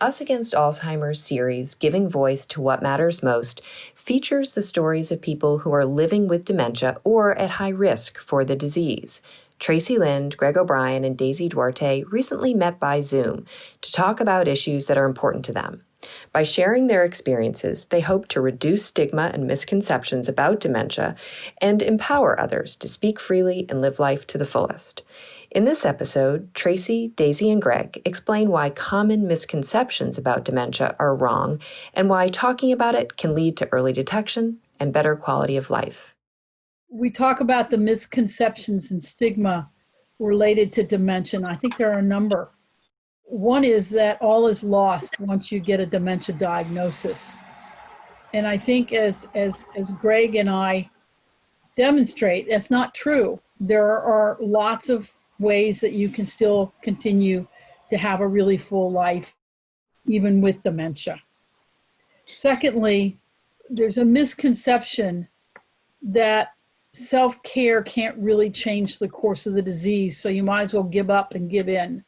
Us Against Alzheimer's series, Giving Voice to What Matters Most, features the stories of people who are living with dementia or at high risk for the disease. Tracy Lind, Greg O'Brien, and Daisy Duarte recently met by Zoom to talk about issues that are important to them. By sharing their experiences, they hope to reduce stigma and misconceptions about dementia and empower others to speak freely and live life to the fullest. In this episode, Tracy, Daisy, and Greg explain why common misconceptions about dementia are wrong and why talking about it can lead to early detection and better quality of life. We talk about the misconceptions and stigma related to dementia. I think there are a number. One is that all is lost once you get a dementia diagnosis. And I think as Greg and I demonstrate, that's not true. There are lots of ways that you can still continue to have a really full life, even with dementia. Secondly, there's a misconception that self-care can't really change the course of the disease, so you might as well give up and give in.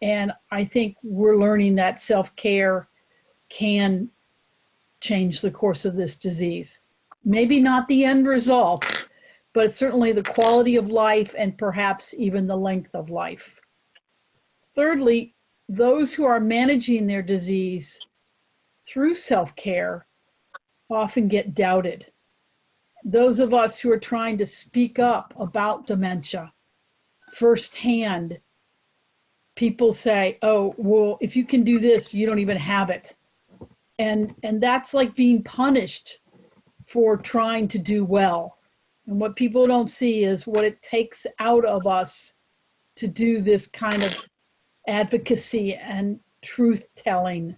And I think we're learning that self-care can change the course of this disease. Maybe not the end result, but certainly the quality of life and perhaps even the length of life. Thirdly, those who are managing their disease through self-care often get doubted. Those of us who are trying to speak up about dementia firsthand, people say, oh, well, if you can do this, you don't even have it. And that's like being punished for trying to do well. And what people don't see is what it takes out of us to do this kind of advocacy and truth telling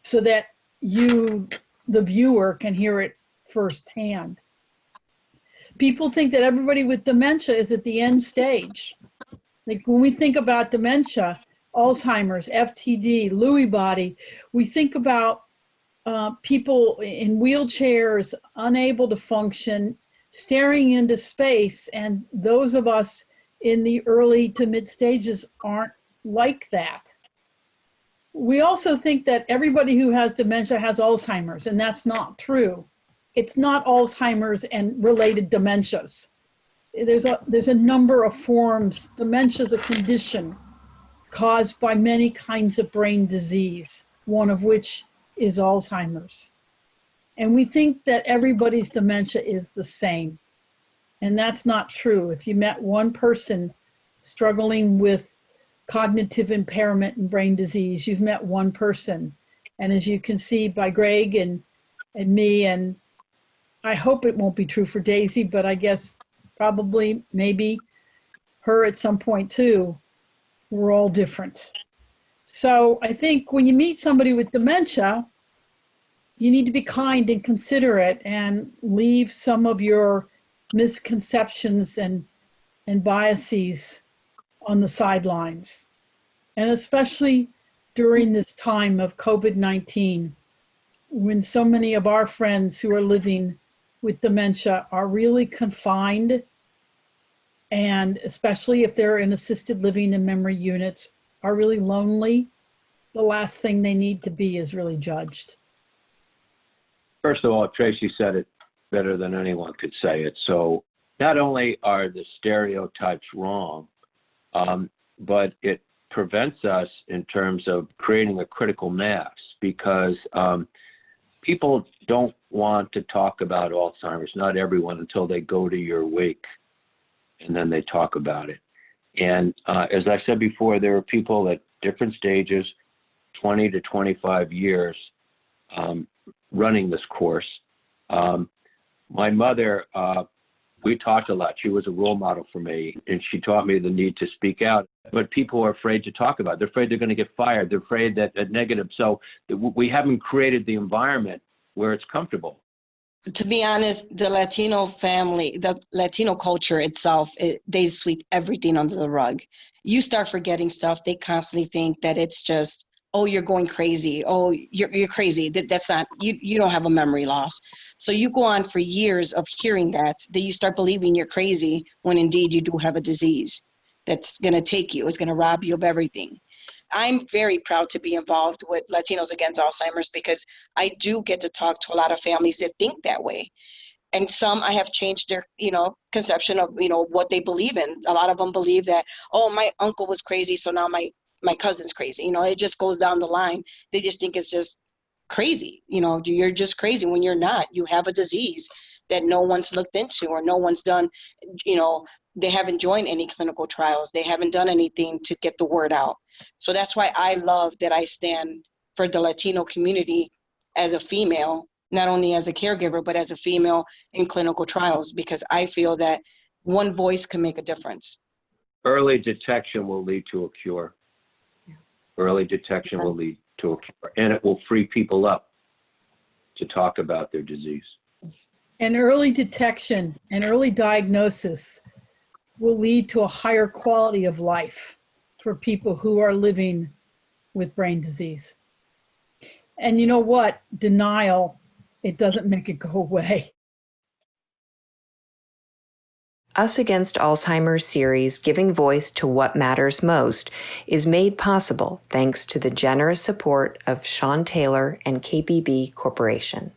so that you, the viewer, can hear it firsthand. People think that everybody with dementia is at the end stage. Like when we think about dementia, Alzheimer's, FTD, Lewy body, we think about people in wheelchairs, unable to function, staring into space, and those of us in the early to mid stages aren't like that. We also think that everybody who has dementia has Alzheimer's, and that's not true. It's not Alzheimer's and related dementias. There's a number of forms. Dementia is a condition caused by many kinds of brain disease, one of which is Alzheimer's. And we think that everybody's dementia is the same. And that's not true. If you met one person struggling with cognitive impairment and brain disease, you've met one person. And as you can see by Greg and me, and I hope it won't be true for Daisy, but I guess probably maybe her at some point too, we're all different. So I think when you meet somebody with dementia, you need to be kind and considerate and leave some of your misconceptions and biases on the sidelines. And especially during this time of COVID-19, when so many of our friends who are living with dementia are really confined, and especially if they're in assisted living and memory units, are really lonely, the last thing they need to be is really judged. First of all, Tracy said it better than anyone could say it. So not only are the stereotypes wrong, but it prevents us in terms of creating a critical mass, because people don't want to talk about Alzheimer's, not everyone, until they go to your wake, and then they talk about it. And as I said before, there are people at different stages, 20 to 25 years, running this course. My mother, we talked a lot. She was a role model for me, and she taught me the need to speak out. But people are afraid to talk about it. They're afraid they're going to get fired. They're afraid that negative. So we haven't created the environment where it's comfortable. To be honest, the Latino family, the Latino culture itself, they sweep everything under the rug. You start forgetting stuff. They constantly think that it's just, oh, you're going crazy. Oh, you're crazy. That's not, you don't have a memory loss. So you go on for years of hearing that you start believing you're crazy when indeed you do have a disease that's going to take you. It's going to rob you of everything. I'm very proud to be involved with Latinos Against Alzheimer's because I do get to talk to a lot of families that think that way. And some I have changed their, conception of, what they believe in. A lot of them believe that, oh, my uncle was crazy, so now my cousin's crazy. It just goes down the line. They just think it's just crazy. You're just crazy when you're not. You have a disease that no one's looked into or no one's done, they haven't joined any clinical trials. They haven't done anything to get the word out. So that's why I love that I stand for the Latino community as a female, not only as a caregiver, but as a female in clinical trials, because I feel that one voice can make a difference. Early detection will lead to a cure. Early detection will lead to a cure, and it will free people up to talk about their disease. And early detection and early diagnosis will lead to a higher quality of life for people who are living with brain disease. And you know what? Denial, it doesn't make it go away. Us Against Alzheimer's series, Giving Voice to What Matters Most, is made possible thanks to the generous support of Sean Taylor and KBB Corporation.